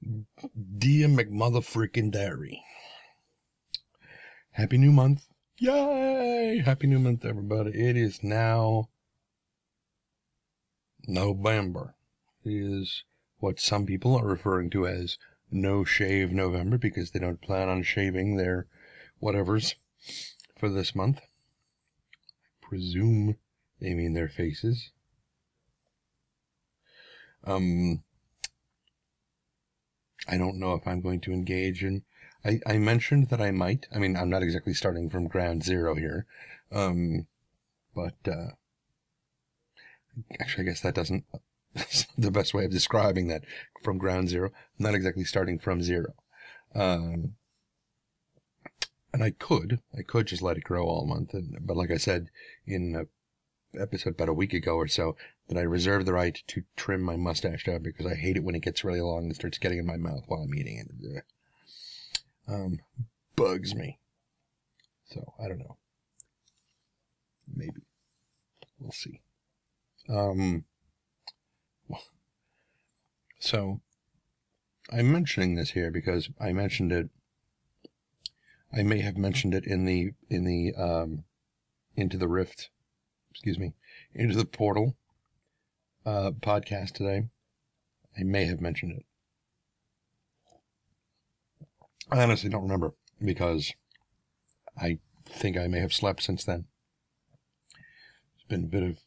Dear McMotherfreaking Diary. Happy new month. Yay! Happy new month, everybody. It is now November. It is what some people are referring to as No Shave November because they don't plan on shaving their whatevers for this month. I presume they mean their faces. I don't know if I'm going to engage in... I mentioned that I might. I mean, I'm not exactly starting from ground zero here. But actually, I guess that doesn't... the best way of describing that, from ground zero. I'm not exactly starting from zero. And I could just let it grow all month. But like I said in an episode about a week ago or so, that I reserve the right to trim my mustache down because I hate it when it gets really long and starts getting in my mouth while I'm eating it. Bugs me. So, I don't know. Maybe. We'll see. So, I'm mentioning this here because I mentioned it. I may have mentioned it in the Into the Rift, Into the Portal podcast today. I may have mentioned it. I honestly don't remember because I think I may have slept since then. It's been a bit of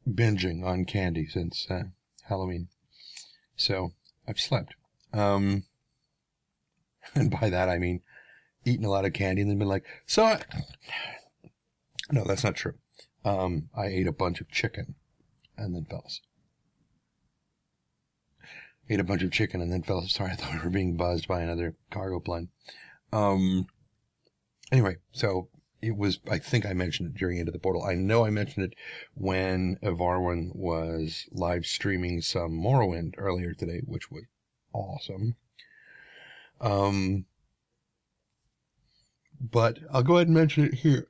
binging on candy since Halloween. So, I've slept. And by that I mean eaten a lot of candy and then been like, no, that's not true. I ate a bunch of chicken and then fell asleep. Sorry, I thought we were being buzzed by another cargo plane. Anyway, so it was, I think I mentioned it during Into the Portal. I know I mentioned it when Evarwin was live streaming some Morrowind earlier today, which was awesome. But I'll go ahead and mention it here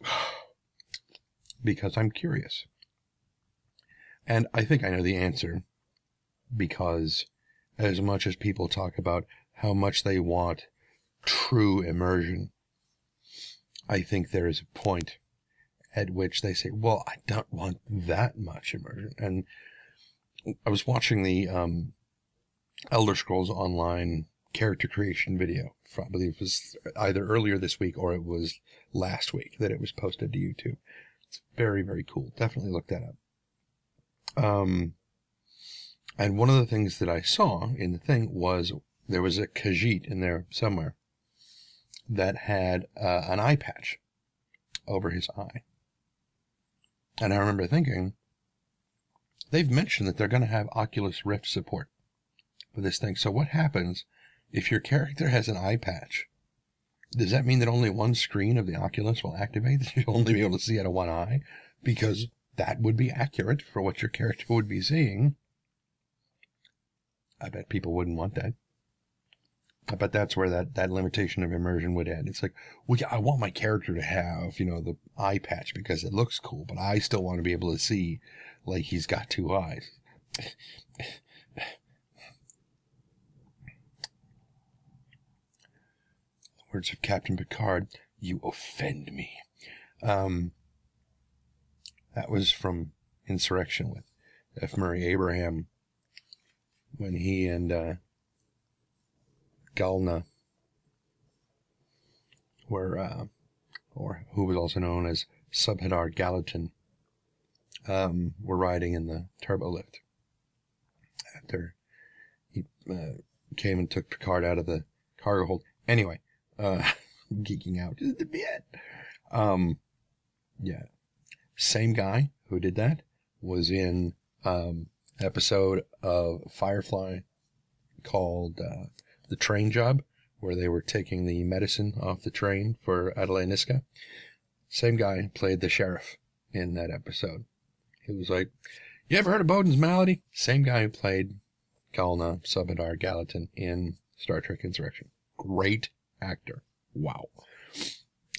because I'm curious. And I think I know the answer because as much as people talk about how much they want true immersion, I think there is a point at which they say, well, I don't want that much immersion. And I was watching the Elder Scrolls Online character creation video. I believe it was either earlier this week or it was last week that it was posted to YouTube. It's very, very cool. Definitely look that up. And one of the things that I saw in the thing was there was a Khajiit in there somewhere that had an eye patch over his eye. And I remember thinking, they've mentioned that they're going to have Oculus Rift support for this thing. So what happens if your character has an eye patch? Does that mean that only one screen of the Oculus will activate? That you'll only be able to see out of one eye? Because that would be accurate for what your character would be seeing. I bet people wouldn't want that. I bet that's where that limitation of immersion would end. It's like, well, yeah, I want my character to have, the eye patch because it looks cool, but I still want to be able to see like he's got two eyes. The words of Captain Picard, you offend me. That was from Insurrection with F. Murray Abraham when he and Galna were, or who was also known as Subhadar Gallatin, were riding in the turbo lift after he came and took Picard out of the cargo hold. Anyway, geeking out just a bit. Yeah, same guy who did that was in episode of Firefly called The Train Job, where they were taking the medicine off the train for Adelaide Niska. Same guy played the sheriff in that episode. He was like, you ever heard of Bowden's Malady? Same guy who played Galna Subhadar Gallatin in Star Trek Insurrection. Great actor. Wow.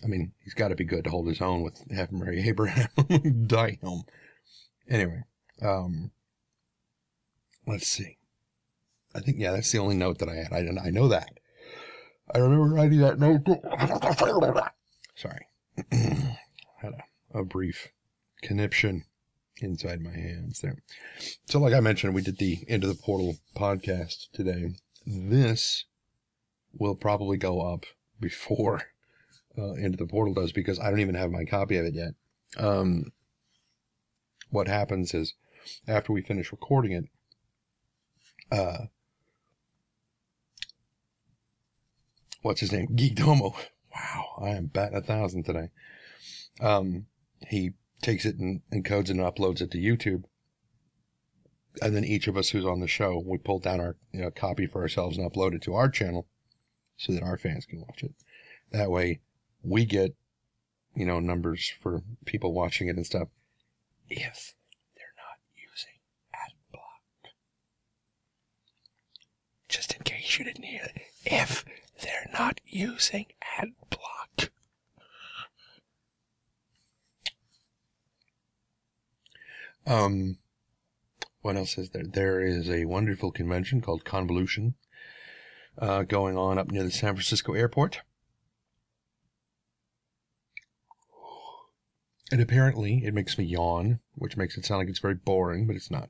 I mean, he's got to be good to hold his own with F. Murray Abraham. Damn. Anyway, let's see. I think, yeah, that's the only note that I had. I know that. I remember writing that note. Sorry. Had a brief conniption inside my hands there. So like I mentioned, we did the Into the Portal podcast today. This will probably go up before Into the Portal does, because I don't even have my copy of it yet. What happens is, after we finish recording it, what's his name? Geekdomo. Wow, I am batting 1,000 today. He takes it and encodes it and uploads it to YouTube. And then each of us who's on the show, we pull down our copy for ourselves and upload it to our channel so that our fans can watch it. That way we get, numbers for people watching it and stuff, if they're not using ad block. Just in case you didn't hear it. If they're not using ad block. What else is there? There is a wonderful convention called Convolution going on up near the San Francisco airport. And apparently it makes me yawn, which makes it sound like it's very boring, but it's not.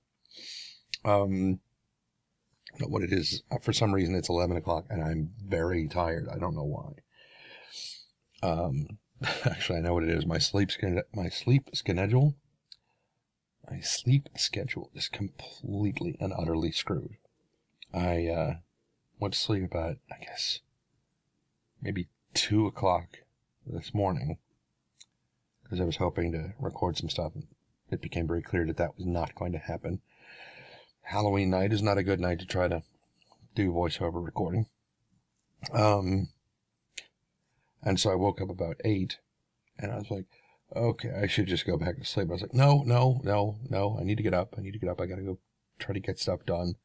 What it is, for some reason it's 11 o'clock and I'm very tired. I don't know why. Actually, I know what it is. My sleep schedule is completely and utterly screwed. I went to sleep about, I guess, maybe 2 o'clock this morning, because I was hoping to record some stuff. It became very clear that that was not going to happen. Halloween night is not a good night to try to do voiceover recording. And so I woke up about 8, and I was like, okay, I should just go back to sleep. I was like, no, I need to get up. I gotta go try to get stuff done.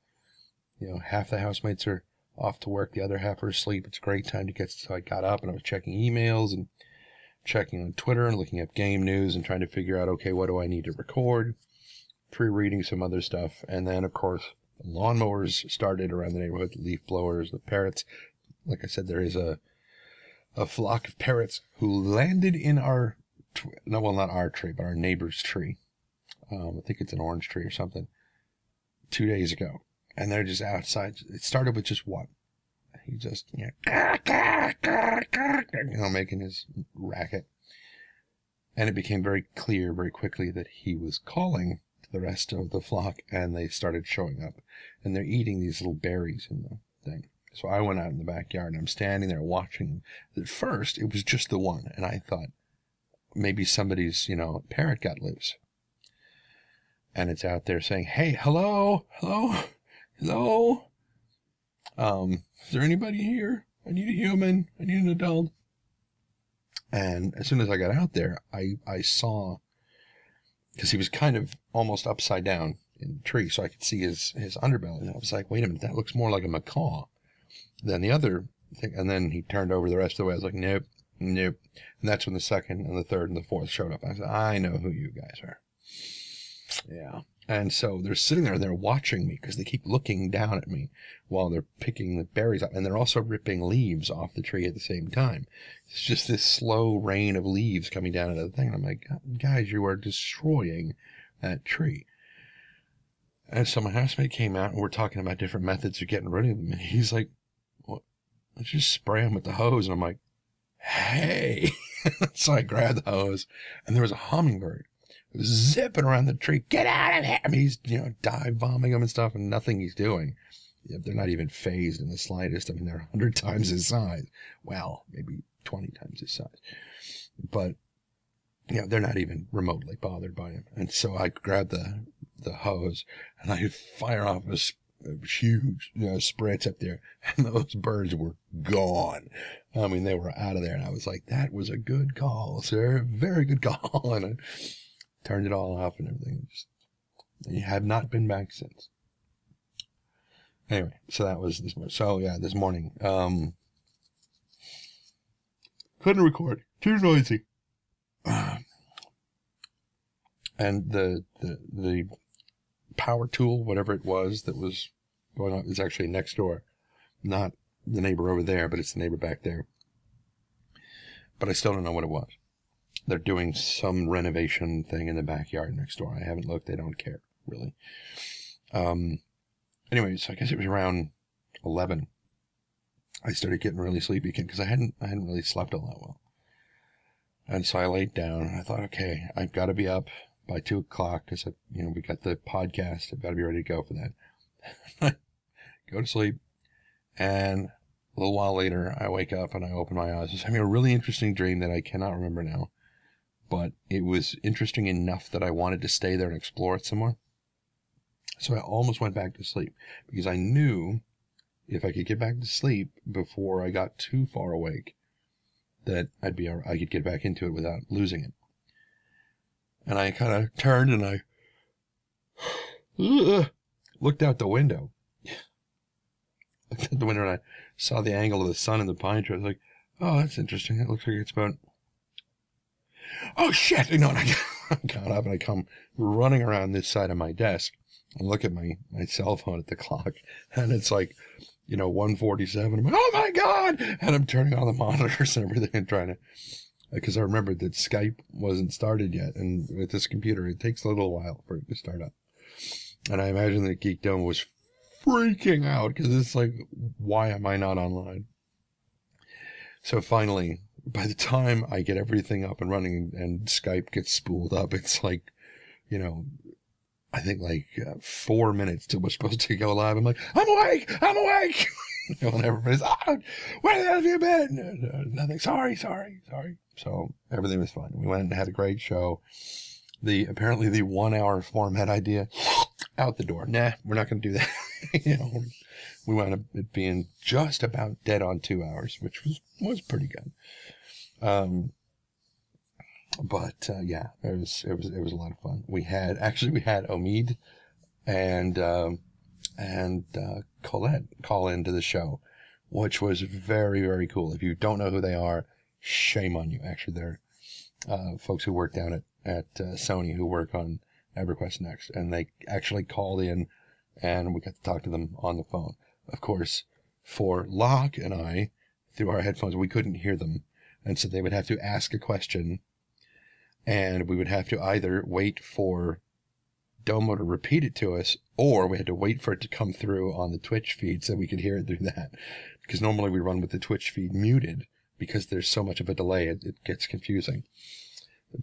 Half the housemates are off to work, the other half are asleep. It's a great time to get, so I got up and I was checking emails and checking on Twitter and looking up game news and trying to figure out, okay, what do I need to record? Pre-reading some other stuff. And then, of course, the lawnmowers started around the neighborhood, the leaf blowers, the parrots. Like I said, there is a flock of parrots who landed in our, not our tree, but our neighbor's tree. I think it's an orange tree or something, 2 days ago. And they're just outside. It started with just one. He just, making his racket. And it became very clear very quickly that he was calling to the rest of the flock, and they started showing up. And they're eating these little berries in the thing. So I went out in the backyard, and I'm standing there watching them. At first, it was just the one, and I thought maybe somebody's, parrot got loose. And it's out there saying, hey, hello. Is there anybody here? I need a human. I need an adult. And as soon as I got out there, I saw, because he was kind of almost upside down in the tree, so I could see his underbelly. And I was like, wait a minute, that looks more like a macaw than the other thing. And then he turned over the rest of the way. I was like, nope. And that's when the second and the third and the fourth showed up. I said, I know who you guys are. Yeah. And so they're sitting there and they're watching me because they keep looking down at me while they're picking the berries up. And they're also ripping leaves off the tree at the same time. It's just this slow rain of leaves coming down into the thing. And I'm like, guys, you are destroying that tree. And so my housemate came out and we're talking about different methods of getting rid of them. And he's like, well, let's just spray them with the hose. And I'm like, hey. So I grabbed the hose and there was a hummingbird zipping around the tree. Get out of there. I mean, he's, dive bombing them and stuff, and nothing he's doing. They're not even phased in the slightest. I mean, they're 100 times his size. Well, maybe 20 times his size. But, they're not even remotely bothered by him. And so I grabbed the hose, and I fire off a huge, spritz up there, and those birds were gone. I mean, they were out of there, and I was like, that was a good call, sir. Very good call. And I turned it all off and everything. You have not been back since. Anyway, so that was this morning. So yeah, this morning, couldn't record. Too noisy. And the power tool, whatever it was that was going on. It's actually next door, not the neighbor over there, but it's the neighbor back there. But I still don't know what it was. They're doing some renovation thing in the backyard next door. I haven't looked. They don't care, really. Anyway, so I guess it was around 11. I started getting really sleepy again because I hadn't really slept all that well. And so I laid down and I thought, okay, I've got to be up by 2 o'clock because, we got the podcast. I've got to be ready to go for that. Go to sleep. And a little while later, I wake up and I open my eyes. I was having a really interesting dream that I cannot remember now. But it was interesting enough that I wanted to stay there and explore it some more. So I almost went back to sleep because I knew if I could get back to sleep before I got too far awake, that I could get back into it without losing it. And I kind of turned and I looked out the window. Looked out the window and I saw the angle of the sun in the pine tree. I was like, oh, that's interesting. It looks like it's about... Oh, shit! And I got up and I come running around this side of my desk and look at my cell phone at the clock. And it's like, 1:47. I'm like, oh, my God! And I'm turning on the monitors and everything and trying to... Because I remembered that Skype wasn't started yet. And with this computer, it takes a little while for it to start up. And I imagine that Geekdom was freaking out because it's like, why am I not online? So finally, by the time I get everything up and running and Skype gets spooled up, it's like, I think 4 minutes till we're supposed to go live. I'm like, I'm awake! And everybody's, where the hell have you been? Nothing. Sorry. So everything was fine. We went and had a great show. Apparently the 1 hour format idea, out the door. Nah, we're not going to do that. We wound up it being just about dead on 2 hours, which was pretty good. But yeah, it was a lot of fun. We had Omid and Colette call into the show, which was very, very cool. If you don't know who they are, shame on you. Actually, they're folks who work down at Sony who work on EverQuest Next, and they actually called in, and we got to talk to them on the phone. Of course, for Locke and I, through our headphones, we couldn't hear them, and so they would have to ask a question, and we would have to either wait for Domo to repeat it to us, or we had to wait for it to come through on the Twitch feed so we could hear it through that. Because normally we run with the Twitch feed muted, because there's so much of a delay, it gets confusing.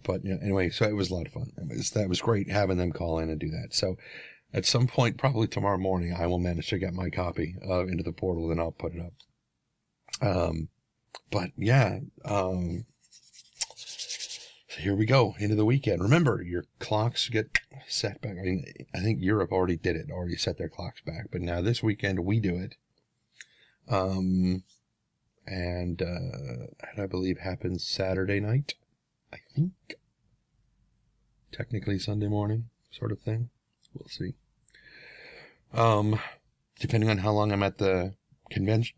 But anyway, so it was a lot of fun. That was great having them call in and do that. So at some point, probably tomorrow morning, I will manage to get my copy into the portal, and I'll put it up. But yeah, so here we go into the weekend. Remember, your clocks get set back. I mean, I think Europe already set their clocks back, but now this weekend we do it. And I believe happens Saturday night, I think. Technically Sunday morning, sort of thing. We'll see. Depending on how long I'm at the convention.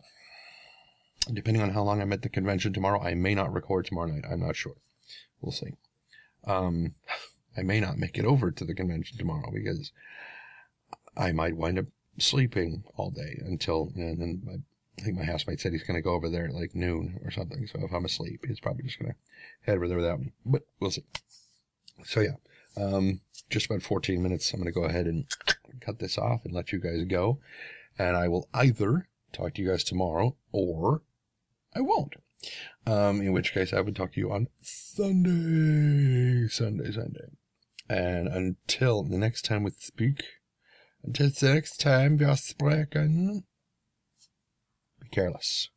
Tomorrow, I may not record tomorrow night. I'm not sure. We'll see. I may not make it over to the convention tomorrow because I might wind up sleeping all day until, and then I think my housemate said he's going to go over there at like noon or something. So if I'm asleep, he's probably just going to head over there without me. But we'll see. So yeah, just about 14 minutes. I'm going to go ahead and cut this off and let you guys go. And I will either talk to you guys tomorrow or I won't. In which case I would talk to you on Sunday. And until the next time we speak, until the next time we sprechen, be careless.